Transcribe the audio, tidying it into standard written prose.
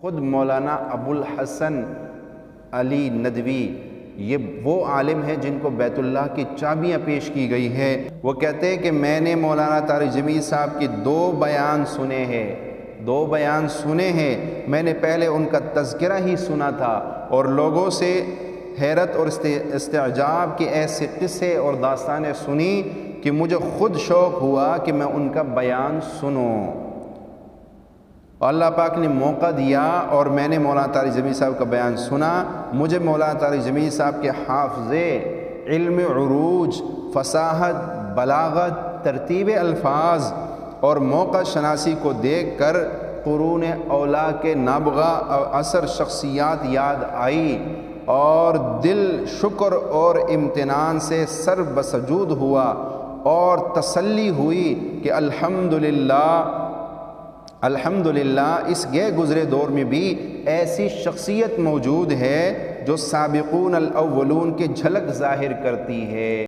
خود مولانا ابوالحسن علی ندوی یہ وہ عالم ہیں جن کو بیت اللہ کی چابیاں پیش کی گئی ہیں۔ وہ کہتے ہیں کہ میں نے مولانا طارق جمیل صاحب کی دو بیان سنے ہیں۔ میں نے پہلے ان کا تذکرہ ہی سنا تھا اور لوگوں سے حیرت اور استعجاب کے ایسے قصے اور داستانیں سنی کہ مجھے خود شوق ہوا کہ میں ان کا بیان سنوں۔ اللہ پاک نے موقع دیا اور میں نے مولانا طارق جمیل صاحب کا بیان سنا۔ مجھے مولانا طارق جمیل صاحب کے حافظے، علم عروج، فصاحت، بلاغت، ترتیب الفاظ اور موقع شناسی کو دیکھ کر قرون اولیاء کے نابغہ اثر شخصیات یاد آئی اور دل شکر اور امتنان سے سر بسجود ہوا اور تسلی ہوئی کہ الحمدللہ اس گئے گزرے دور میں بھی ایسی شخصیت موجود ہے جو سابقون الاولون کی جھلک ظاہر کرتی ہے۔